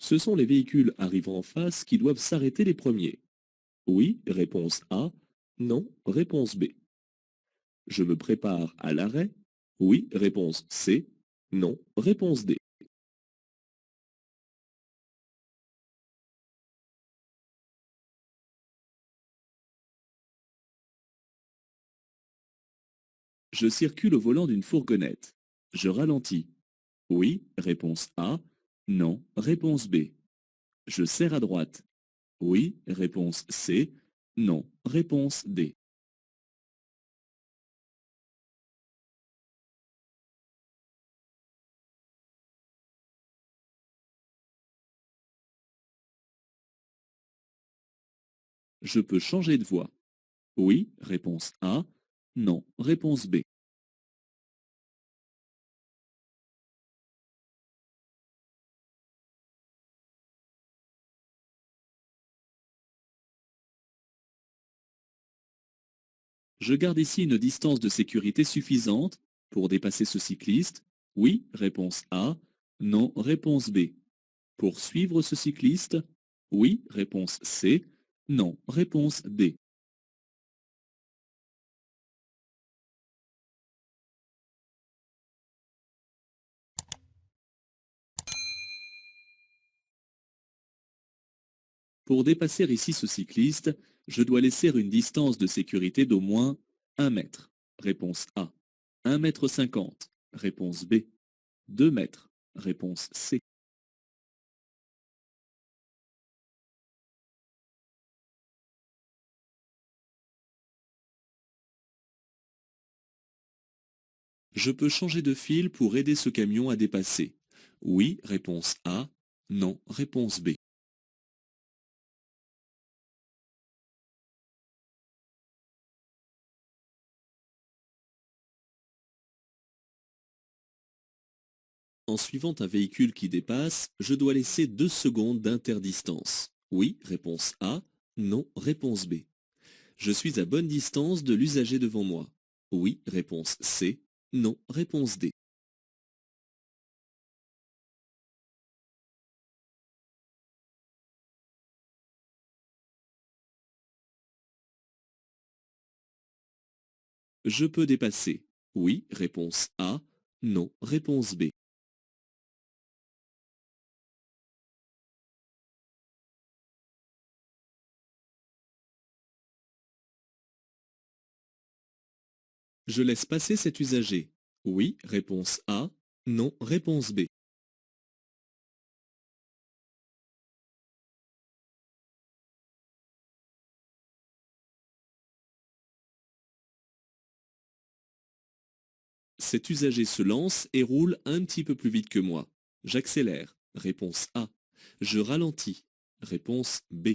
Ce sont les véhicules arrivant en face qui doivent s'arrêter les premiers. Oui, réponse A. Non, réponse B. Je me prépare à l'arrêt. Oui, réponse C. Non, réponse D. Je circule au volant d'une fourgonnette. Je ralentis. Oui, réponse A. Non, réponse B. Je serre à droite. Oui, réponse C. Non, réponse D. Je peux changer de voie. Oui, réponse A. Non, réponse B. Je garde ici une distance de sécurité suffisante pour dépasser ce cycliste. Oui, réponse A. Non, réponse B. Pour suivre ce cycliste. Oui, réponse C. Non, réponse D. Pour dépasser ici ce cycliste, je dois laisser une distance de sécurité d'au moins 1 mètre. Réponse A. 1,50 m. Réponse B. 2 mètres. Réponse C. Je peux changer de fil pour aider ce camion à dépasser. Oui, réponse A. Non, réponse B. En suivant un véhicule qui dépasse, je dois laisser 2 secondes d'interdistance. Oui, réponse A. Non, réponse B. Je suis à bonne distance de l'usager devant moi. Oui, réponse C. Non, réponse D. Je peux dépasser. Oui, réponse A. Non, réponse B. Je laisse passer cet usager. Oui, réponse A. Non, réponse B. Cet usager se lance et roule un petit peu plus vite que moi. J'accélère. Réponse A. Je ralentis. Réponse B.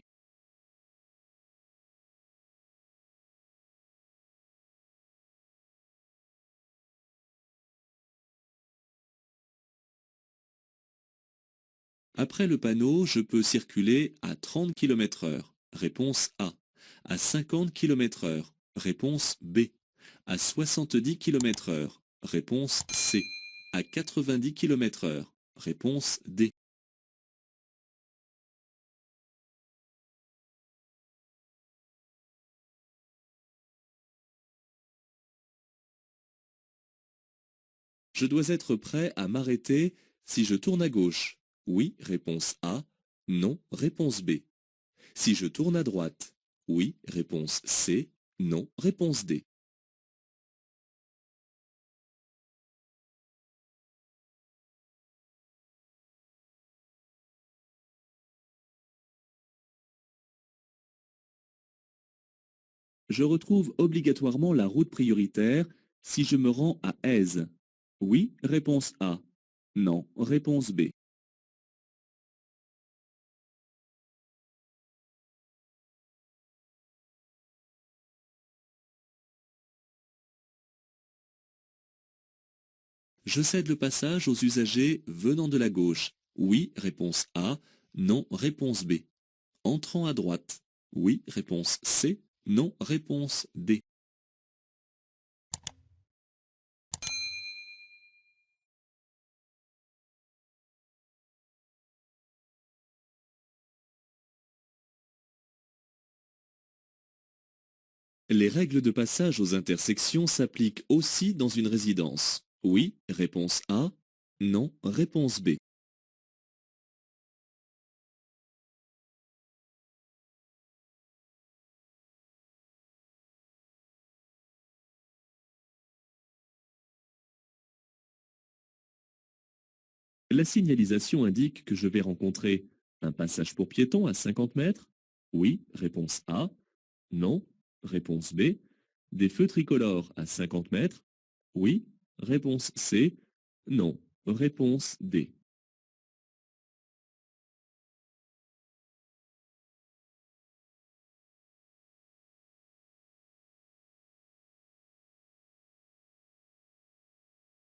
Après le panneau, je peux circuler à 30 km/h. Réponse A. À 50 km/h. Réponse B. À 70 km/h. Réponse C. À 90 km/h. Réponse D. Je dois être prêt à m'arrêter si je tourne à gauche. Oui, réponse A. Non, réponse B. Si je tourne à droite. Oui, réponse C. Non, réponse D. Je retrouve obligatoirement la route prioritaire si je me rends à Aise. Oui, réponse A. Non, réponse B. Je cède le passage aux usagers venant de la gauche. Oui, réponse A. Non, réponse B. Entrant à droite. Oui, réponse C. Non, réponse D. Les règles de passage aux intersections s'appliquent aussi dans une résidence. Oui, réponse A. Non, réponse B. La signalisation indique que je vais rencontrer un passage pour piétons à 50 mètres. Oui, réponse A. Non, réponse B. Des feux tricolores à 50 mètres. Oui, réponse C. Non, réponse D.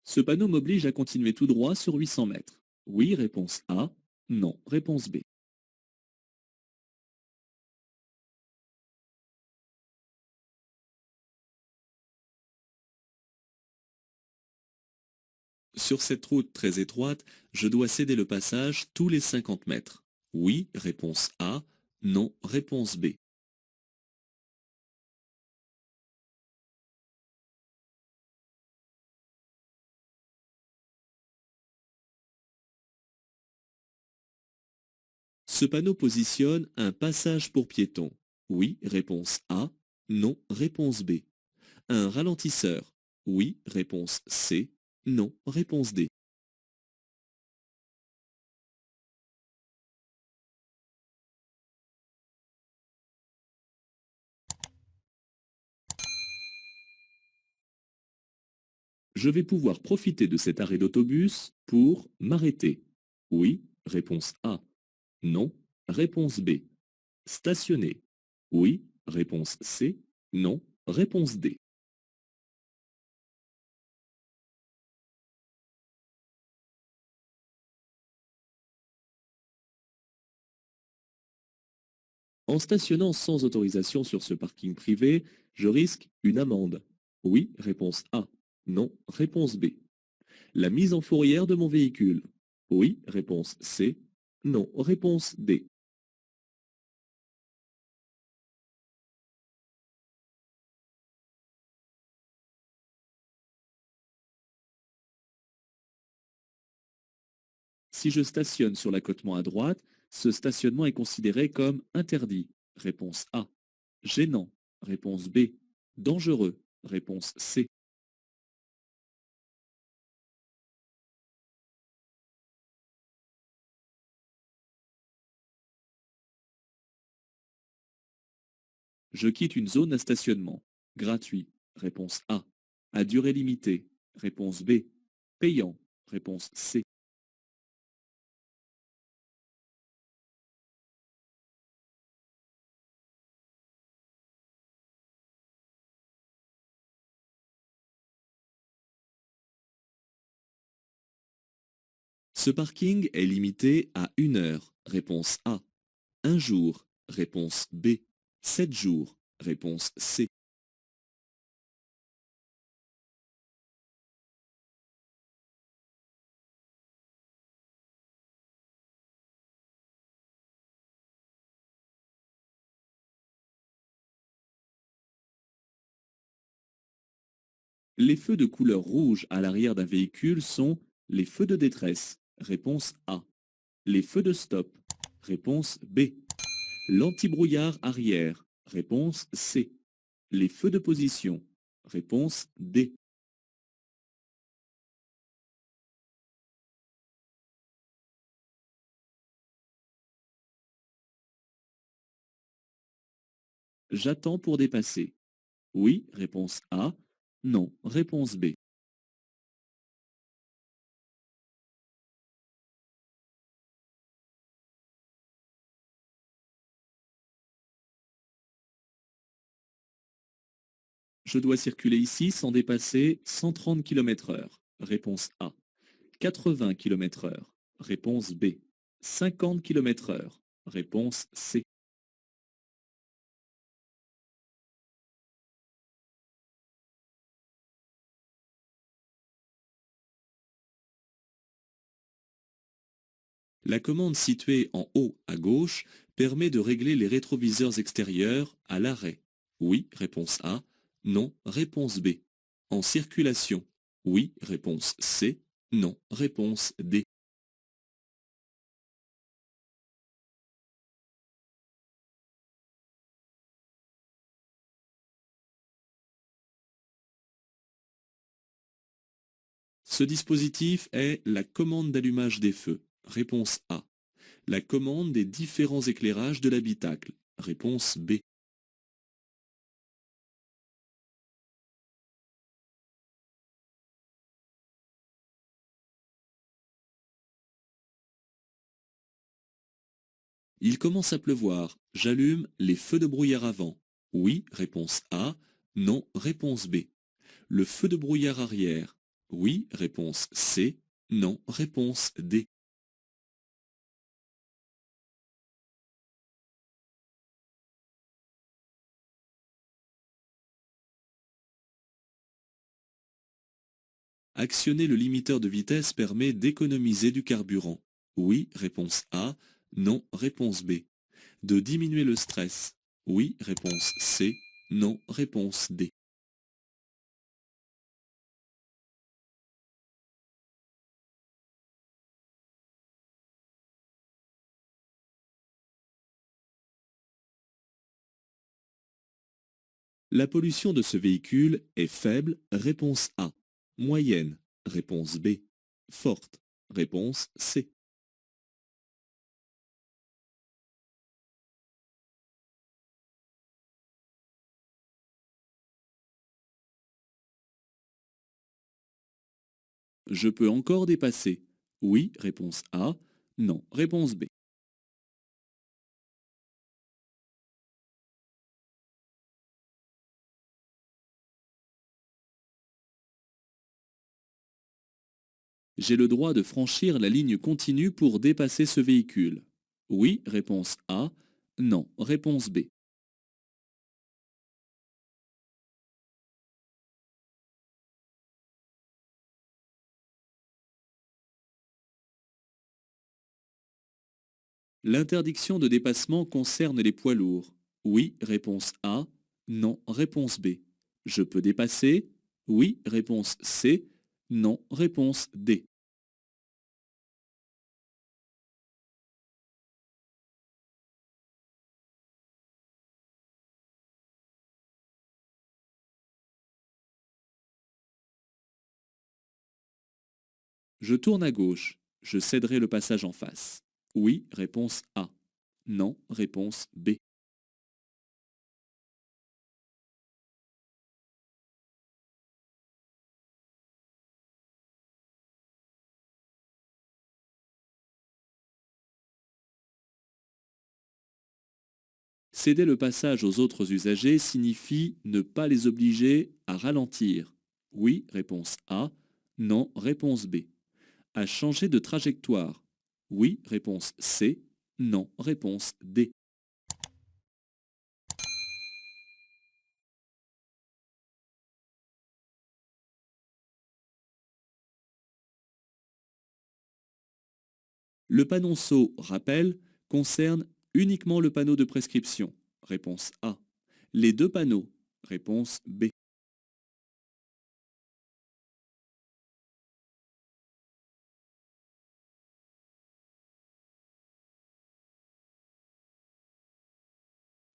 Ce panneau m'oblige à continuer tout droit sur 800 mètres. Oui, réponse A. Non, réponse B. Sur cette route très étroite, je dois céder le passage tous les 50 mètres. Oui, réponse A. Non, réponse B. Ce panneau positionne un passage pour piétons. Oui, réponse A. Non, réponse B. Un ralentisseur. Oui, réponse C. Non, réponse D. Je vais pouvoir profiter de cet arrêt d'autobus pour m'arrêter. Oui, réponse A. Non, réponse B. Stationner. Oui, réponse C. Non, réponse D. En stationnant sans autorisation sur ce parking privé, je risque une amende. Oui, réponse A. Non, réponse B. La mise en fourrière de mon véhicule. Oui, réponse C. Non, réponse D. Si je stationne sur l'accotement à droite, ce stationnement est considéré comme interdit. Réponse A. Gênant. Réponse B. Dangereux. Réponse C. Je quitte une zone à stationnement. Gratuit. Réponse A. À durée limitée. Réponse B. Payant. Réponse C. Ce parking est limité à 1 heure. Réponse A. Un jour. Réponse B. 7 jours. Réponse C. Les feux de couleur rouge à l'arrière d'un véhicule sont les feux de détresse. Réponse A. Les feux de stop. Réponse B. L'antibrouillard arrière. Réponse C. Les feux de position. Réponse D. J'attends pour dépasser. Oui, réponse A. Non, réponse B. Je dois circuler ici sans dépasser 130 km/h. Réponse A. 80 km/h. Réponse B. 50 km/h. Réponse C. La commande située en haut à gauche permet de régler les rétroviseurs extérieurs à l'arrêt. Oui, réponse A. Non, réponse B. En circulation. Oui, réponse C. Non, réponse D. Ce dispositif est la commande d'allumage des feux. Réponse A. La commande des différents éclairages de l'habitacle. Réponse B. Il commence à pleuvoir. J'allume les feux de brouillard avant. Oui, réponse A. Non, réponse B. Le feu de brouillard arrière. Oui, réponse C. Non, réponse D. Actionner le limiteur de vitesse permet d'économiser du carburant. Oui, réponse A. Non, réponse B. De diminuer le stress. Oui, réponse C. Non, réponse D. La pollution de ce véhicule est faible. Réponse A. Moyenne. Réponse B. Forte. Réponse C. Je peux encore dépasser. Oui, réponse A. Non, réponse B. J'ai le droit de franchir la ligne continue pour dépasser ce véhicule. Oui, réponse A. Non, réponse B. L'interdiction de dépassement concerne les poids lourds. Oui, réponse A. Non, réponse B. Je peux dépasser. Oui, réponse C. Non, réponse D. Je tourne à gauche. Je céderai le passage en face. Oui, réponse A. Non, réponse B. Céder le passage aux autres usagers signifie ne pas les obliger à ralentir. Oui, réponse A. Non, réponse B. À changer de trajectoire. Oui, réponse C. Non, réponse D. Le panonceau rappel concerne uniquement le panneau de prescription. Réponse A. Les deux panneaux. Réponse B.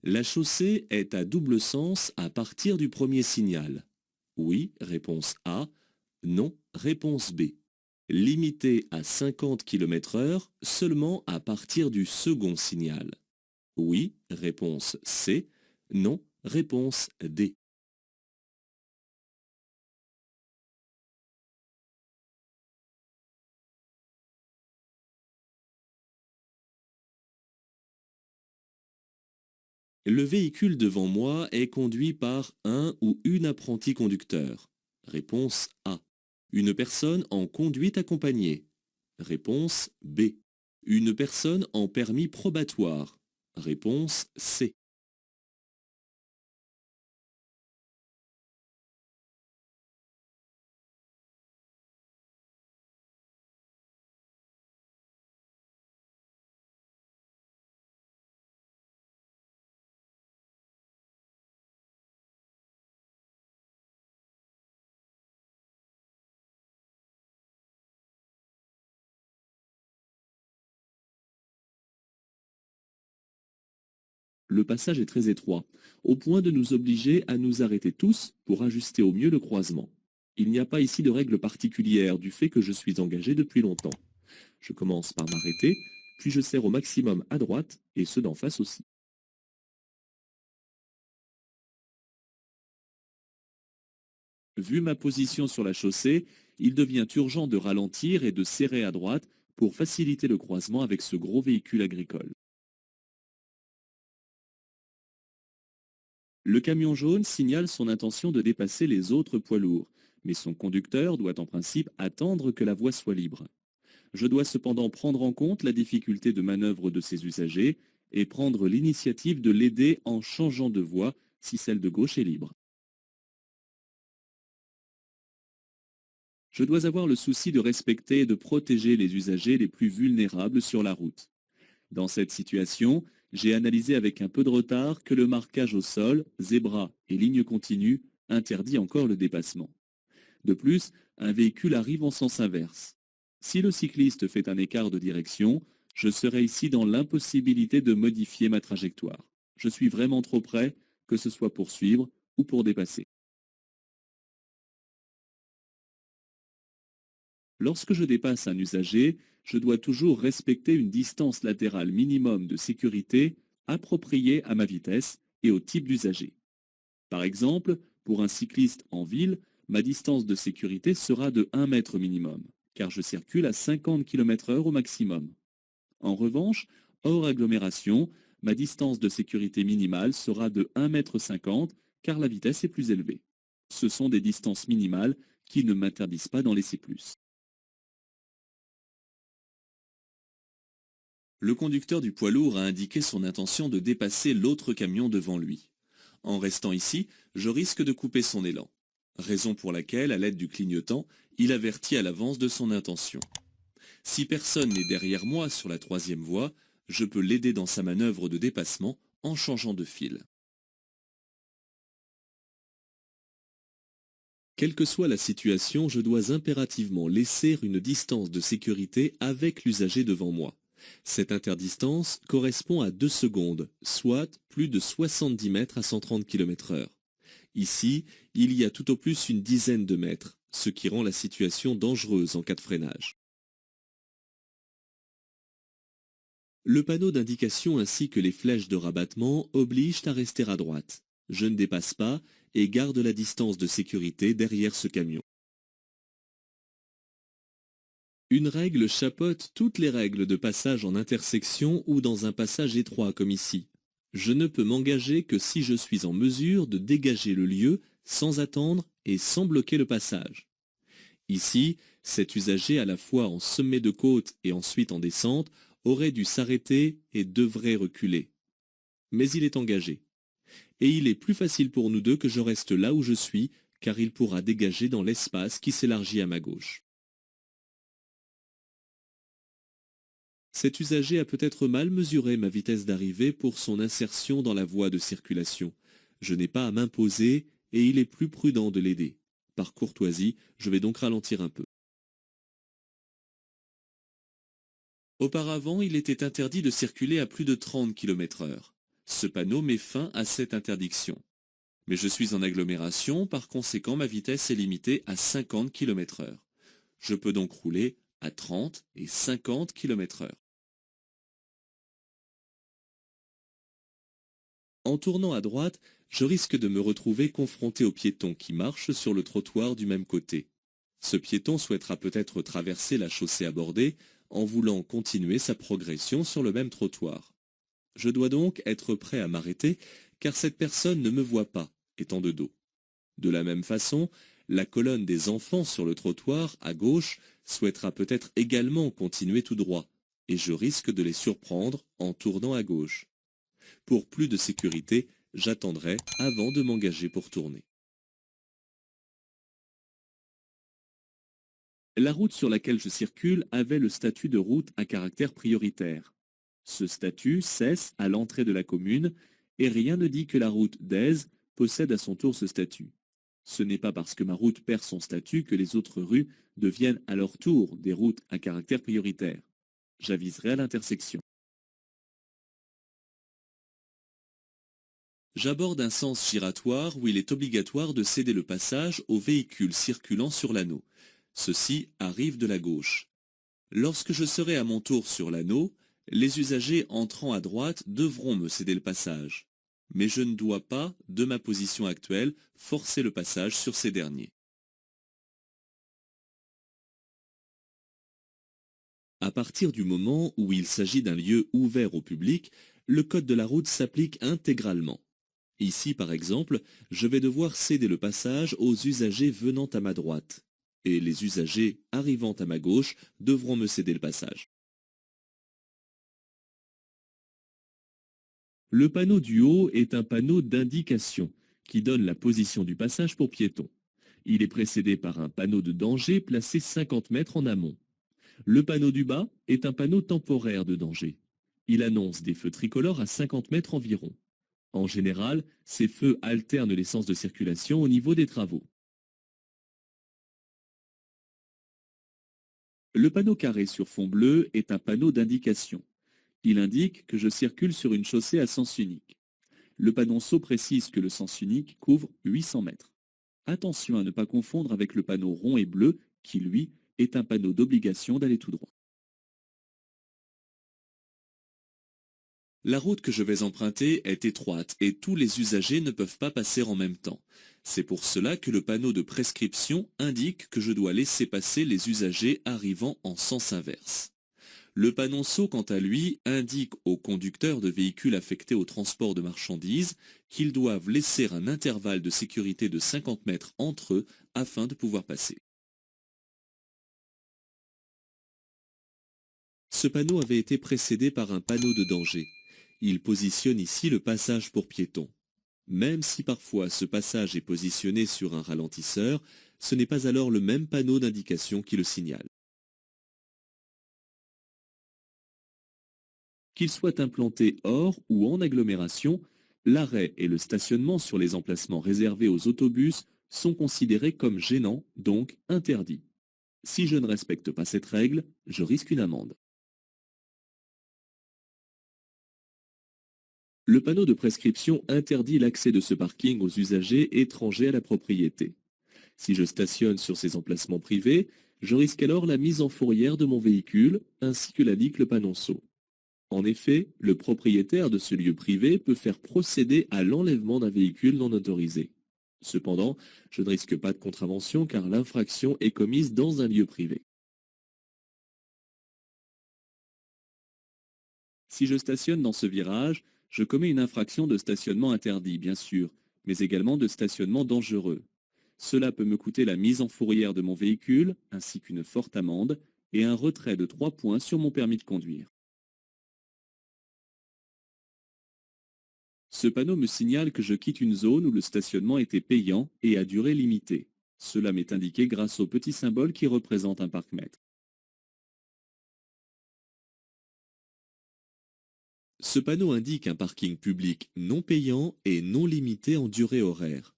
La chaussée est à double sens à partir du premier signal. Oui, réponse A. Non, réponse B. Limité à 50 km/h seulement à partir du second signal. Oui, réponse C. Non, réponse D. Le véhicule devant moi est conduit par un ou une apprenti conducteur. Réponse A. Une personne en conduite accompagnée. Réponse B. Une personne en permis probatoire. Réponse C. Le passage est très étroit, au point de nous obliger à nous arrêter tous pour ajuster au mieux le croisement. Il n'y a pas ici de règle particulière du fait que je suis engagé depuis longtemps. Je commence par m'arrêter, puis je serre au maximum à droite et ceux d'en face aussi. Vu ma position sur la chaussée, il devient urgent de ralentir et de serrer à droite pour faciliter le croisement avec ce gros véhicule agricole. Le camion jaune signale son intention de dépasser les autres poids lourds, mais son conducteur doit en principe attendre que la voie soit libre. Je dois cependant prendre en compte la difficulté de manœuvre de ses usagers et prendre l'initiative de l'aider en changeant de voie si celle de gauche est libre. Je dois avoir le souci de respecter et de protéger les usagers les plus vulnérables sur la route. Dans cette situation, j'ai analysé avec un peu de retard que le marquage au sol, zébra et ligne continue interdit encore le dépassement. De plus, un véhicule arrive en sens inverse. Si le cycliste fait un écart de direction, je serai ici dans l'impossibilité de modifier ma trajectoire. Je suis vraiment trop près, que ce soit pour suivre ou pour dépasser. Lorsque je dépasse un usager, je dois toujours respecter une distance latérale minimum de sécurité appropriée à ma vitesse et au type d'usager. Par exemple, pour un cycliste en ville, ma distance de sécurité sera de 1 mètre minimum, car je circule à 50 km/h au maximum. En revanche, hors agglomération, ma distance de sécurité minimale sera de 1,50 m, car la vitesse est plus élevée. Ce sont des distances minimales qui ne m'interdisent pas d'en laisser plus. Le conducteur du poids lourd a indiqué son intention de dépasser l'autre camion devant lui. En restant ici, je risque de couper son élan. Raison pour laquelle, à l'aide du clignotant, il avertit à l'avance de son intention. Si personne n'est derrière moi sur la troisième voie, je peux l'aider dans sa manœuvre de dépassement en changeant de fil. Quelle que soit la situation, je dois impérativement laisser une distance de sécurité avec l'usager devant moi. Cette interdistance correspond à 2 secondes, soit plus de 70 mètres à 130 km/h. Ici, il y a tout au plus une dizaine de mètres, ce qui rend la situation dangereuse en cas de freinage. Le panneau d'indication ainsi que les flèches de rabattement obligent à rester à droite. Je ne dépasse pas et garde la distance de sécurité derrière ce camion. Une règle chapeaute toutes les règles de passage en intersection ou dans un passage étroit comme ici. Je ne peux m'engager que si je suis en mesure de dégager le lieu sans attendre et sans bloquer le passage. Ici, cet usager à la fois en sommet de côte et ensuite en descente aurait dû s'arrêter et devrait reculer. Mais il est engagé. Et il est plus facile pour nous deux que je reste là où je suis, car il pourra dégager dans l'espace qui s'élargit à ma gauche. Cet usager a peut-être mal mesuré ma vitesse d'arrivée pour son insertion dans la voie de circulation. Je n'ai pas à m'imposer et il est plus prudent de l'aider. Par courtoisie, je vais donc ralentir un peu. Auparavant, il était interdit de circuler à plus de 30 km/h. Ce panneau met fin à cette interdiction. Mais je suis en agglomération, par conséquent ma vitesse est limitée à 50 km/h. Je peux donc rouler à 30 et 50 km/h. En tournant à droite, je risque de me retrouver confronté au piéton qui marche sur le trottoir du même côté. Ce piéton souhaitera peut-être traverser la chaussée abordée en voulant continuer sa progression sur le même trottoir. Je dois donc être prêt à m'arrêter car cette personne ne me voit pas, étant de dos. De la même façon, la colonne des enfants sur le trottoir, à gauche, souhaitera peut-être également continuer tout droit, et je risque de les surprendre en tournant à gauche. Pour plus de sécurité, j'attendrai avant de m'engager pour tourner. La route sur laquelle je circule avait le statut de route à caractère prioritaire. Ce statut cesse à l'entrée de la commune et rien ne dit que la route d'Aise possède à son tour ce statut. Ce n'est pas parce que ma route perd son statut que les autres rues deviennent à leur tour des routes à caractère prioritaire. J'aviserai à l'intersection. J'aborde un sens giratoire où il est obligatoire de céder le passage aux véhicules circulant sur l'anneau. Ceux-ci arrivent de la gauche. Lorsque je serai à mon tour sur l'anneau, les usagers entrant à droite devront me céder le passage. Mais je ne dois pas, de ma position actuelle, forcer le passage sur ces derniers. À partir du moment où il s'agit d'un lieu ouvert au public, le code de la route s'applique intégralement. Ici, par exemple, je vais devoir céder le passage aux usagers venant à ma droite. Et les usagers arrivant à ma gauche devront me céder le passage. Le panneau du haut est un panneau d'indication qui donne la position du passage pour piétons. Il est précédé par un panneau de danger placé 50 mètres en amont. Le panneau du bas est un panneau temporaire de danger. Il annonce des feux tricolores à 50 mètres environ. En général, ces feux alternent les sens de circulation au niveau des travaux. Le panneau carré sur fond bleu est un panneau d'indication. Il indique que je circule sur une chaussée à sens unique. Le panonceau précise que le sens unique couvre 800 mètres. Attention à ne pas confondre avec le panneau rond et bleu qui, lui, est un panneau d'obligation d'aller tout droit. La route que je vais emprunter est étroite et tous les usagers ne peuvent pas passer en même temps. C'est pour cela que le panneau de prescription indique que je dois laisser passer les usagers arrivant en sens inverse. Le panonceau, quant à lui, indique aux conducteurs de véhicules affectés au transport de marchandises qu'ils doivent laisser un intervalle de sécurité de 50 mètres entre eux afin de pouvoir passer. Ce panneau avait été précédé par un panneau de danger. Il positionne ici le passage pour piétons. Même si parfois ce passage est positionné sur un ralentisseur, ce n'est pas alors le même panneau d'indication qui le signale. Qu'il soit implanté hors ou en agglomération, l'arrêt et le stationnement sur les emplacements réservés aux autobus sont considérés comme gênants, donc interdits. Si je ne respecte pas cette règle, je risque une amende. Le panneau de prescription interdit l'accès de ce parking aux usagers étrangers à la propriété. Si je stationne sur ces emplacements privés, je risque alors la mise en fourrière de mon véhicule, ainsi que l'indique le panonceau. En effet, le propriétaire de ce lieu privé peut faire procéder à l'enlèvement d'un véhicule non autorisé. Cependant, je ne risque pas de contravention car l'infraction est commise dans un lieu privé. Si je stationne dans ce virage, je commets une infraction de stationnement interdit, bien sûr, mais également de stationnement dangereux. Cela peut me coûter la mise en fourrière de mon véhicule, ainsi qu'une forte amende, et un retrait de 3 points sur mon permis de conduire. Ce panneau me signale que je quitte une zone où le stationnement était payant et à durée limitée. Cela m'est indiqué grâce au petit symbole qui représente un parc-mètre. Ce panneau indique un parking public non payant et non limité en durée horaire.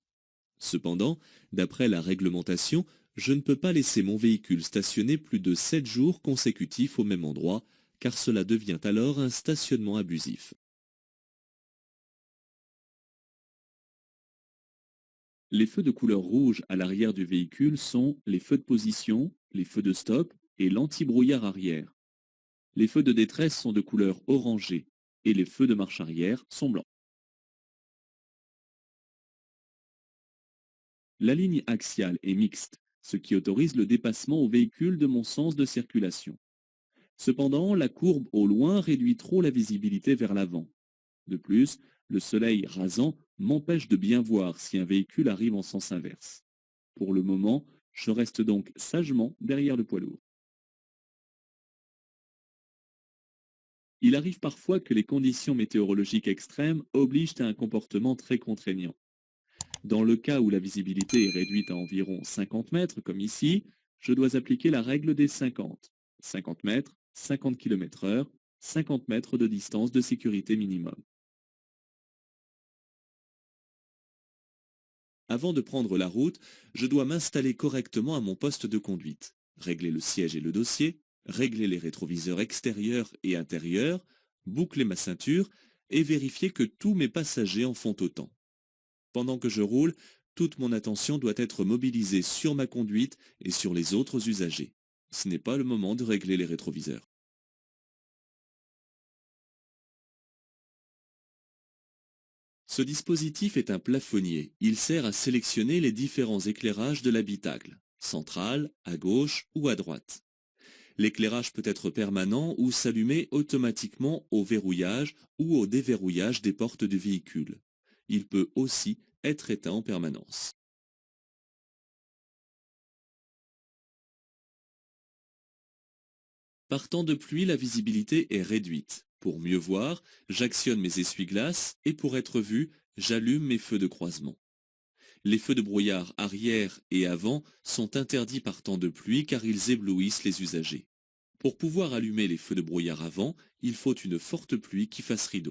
Cependant, d'après la réglementation, je ne peux pas laisser mon véhicule stationner plus de 7 jours consécutifs au même endroit, car cela devient alors un stationnement abusif. Les feux de couleur rouge à l'arrière du véhicule sont les feux de position, les feux de stop et l'anti-brouillard arrière. Les feux de détresse sont de couleur orangée et les feux de marche arrière sont blancs. La ligne axiale est mixte, ce qui autorise le dépassement au véhicule de mon sens de circulation. Cependant, la courbe au loin réduit trop la visibilité vers l'avant. De plus, le soleil rasant m'empêche de bien voir si un véhicule arrive en sens inverse. Pour le moment, je reste donc sagement derrière le poids lourd. Il arrive parfois que les conditions météorologiques extrêmes obligent à un comportement très contraignant. Dans le cas où la visibilité est réduite à environ 50 mètres, comme ici, je dois appliquer la règle des 50. 50 mètres, 50 km/h, 50 mètres de distance de sécurité minimum. Avant de prendre la route, je dois m'installer correctement à mon poste de conduite, régler le siège et le dossier, régler les rétroviseurs extérieurs et intérieurs, boucler ma ceinture, et vérifier que tous mes passagers en font autant. Pendant que je roule, toute mon attention doit être mobilisée sur ma conduite et sur les autres usagers. Ce n'est pas le moment de régler les rétroviseurs. Ce dispositif est un plafonnier. Il sert à sélectionner les différents éclairages de l'habitacle, central, à gauche ou à droite. L'éclairage peut être permanent ou s'allumer automatiquement au verrouillage ou au déverrouillage des portes du véhicule. Il peut aussi être éteint en permanence. Par temps de pluie, la visibilité est réduite. Pour mieux voir, j'actionne mes essuie-glaces et pour être vu, j'allume mes feux de croisement. Les feux de brouillard arrière et avant sont interdits par temps de pluie car ils éblouissent les usagers. Pour pouvoir allumer les feux de brouillard avant, il faut une forte pluie qui fasse rideau.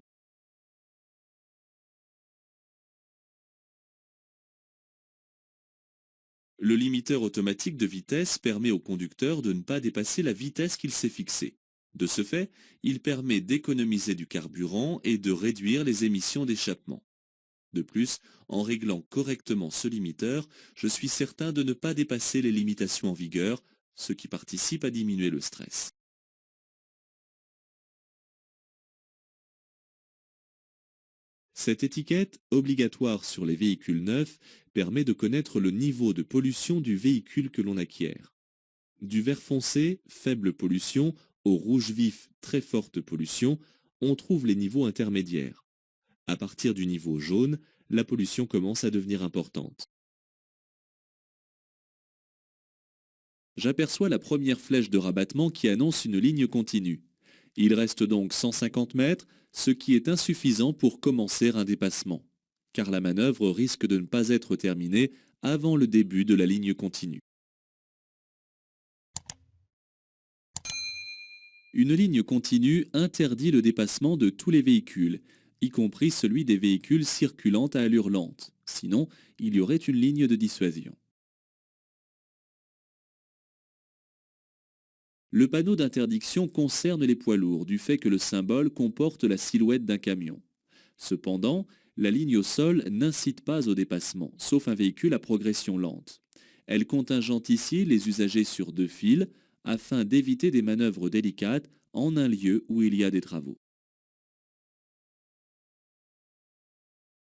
Le limiteur automatique de vitesse permet au conducteur de ne pas dépasser la vitesse qu'il s'est fixée. De ce fait, il permet d'économiser du carburant et de réduire les émissions d'échappement. De plus, en réglant correctement ce limiteur, je suis certain de ne pas dépasser les limitations en vigueur, ce qui participe à diminuer le stress. Cette étiquette, obligatoire sur les véhicules neufs, permet de connaître le niveau de pollution du véhicule que l'on acquiert. Du vert foncé, faible pollution, au rouge vif, très forte pollution, on trouve les niveaux intermédiaires. À partir du niveau jaune, la pollution commence à devenir importante. J'aperçois la première flèche de rabattement qui annonce une ligne continue. Il reste donc 150 mètres, ce qui est insuffisant pour commencer un dépassement, car la manœuvre risque de ne pas être terminée avant le début de la ligne continue. Une ligne continue interdit le dépassement de tous les véhicules, y compris celui des véhicules circulant à allure lente. Sinon, il y aurait une ligne de dissuasion. Le panneau d'interdiction concerne les poids lourds du fait que le symbole comporte la silhouette d'un camion. Cependant, la ligne au sol n'incite pas au dépassement, sauf un véhicule à progression lente. Elle contingente ici les usagers sur deux fils afin d'éviter des manœuvres délicates en un lieu où il y a des travaux.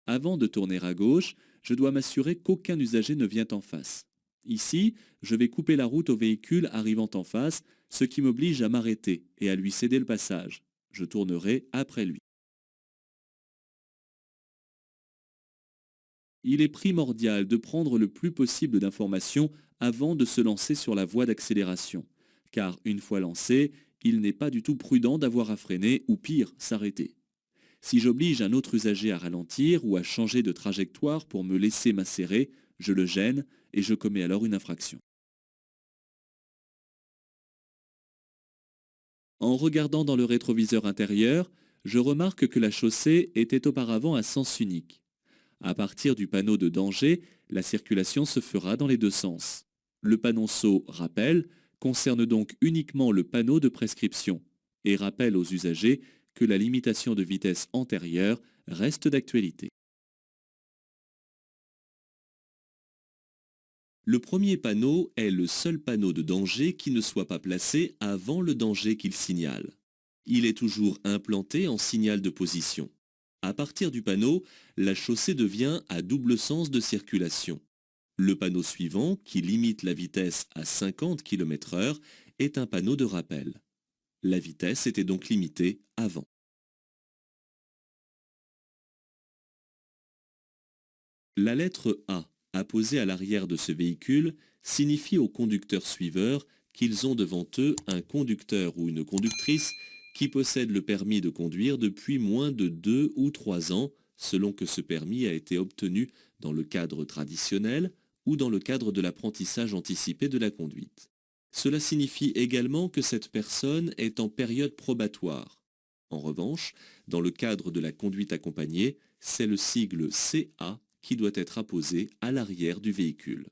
Avant de tourner à gauche, je dois m'assurer qu'aucun usager ne vient en face. Ici, je vais couper la route au véhicule arrivant en face, ce qui m'oblige à m'arrêter et à lui céder le passage. Je tournerai après lui. Il est primordial de prendre le plus possible d'informations avant de se lancer sur la voie d'accélération, car une fois lancé, il n'est pas du tout prudent d'avoir à freiner ou pire, s'arrêter. Si j'oblige un autre usager à ralentir ou à changer de trajectoire pour me laisser macérer, je le gêne et je commets alors une infraction. En regardant dans le rétroviseur intérieur, je remarque que la chaussée était auparavant à sens unique. À partir du panneau de danger, la circulation se fera dans les deux sens. Le panonceau rappel concerne donc uniquement le panneau de prescription et rappelle aux usagers que la limitation de vitesse antérieure reste d'actualité. Le premier panneau est le seul panneau de danger qui ne soit pas placé avant le danger qu'il signale. Il est toujours implanté en signal de position. À partir du panneau, la chaussée devient à double sens de circulation. Le panneau suivant, qui limite la vitesse à 50 km/h, est un panneau de rappel. La vitesse était donc limitée avant. La lettre A, apposée à l'arrière de ce véhicule, signifie aux conducteurs suiveurs qu'ils ont devant eux un conducteur ou une conductrice qui possède le permis de conduire depuis moins de 2 ou 3 ans, selon que ce permis a été obtenu dans le cadre traditionnel ou dans le cadre de l'apprentissage anticipé de la conduite. Cela signifie également que cette personne est en période probatoire. En revanche, dans le cadre de la conduite accompagnée, c'est le sigle CA qui doit être apposé à l'arrière du véhicule.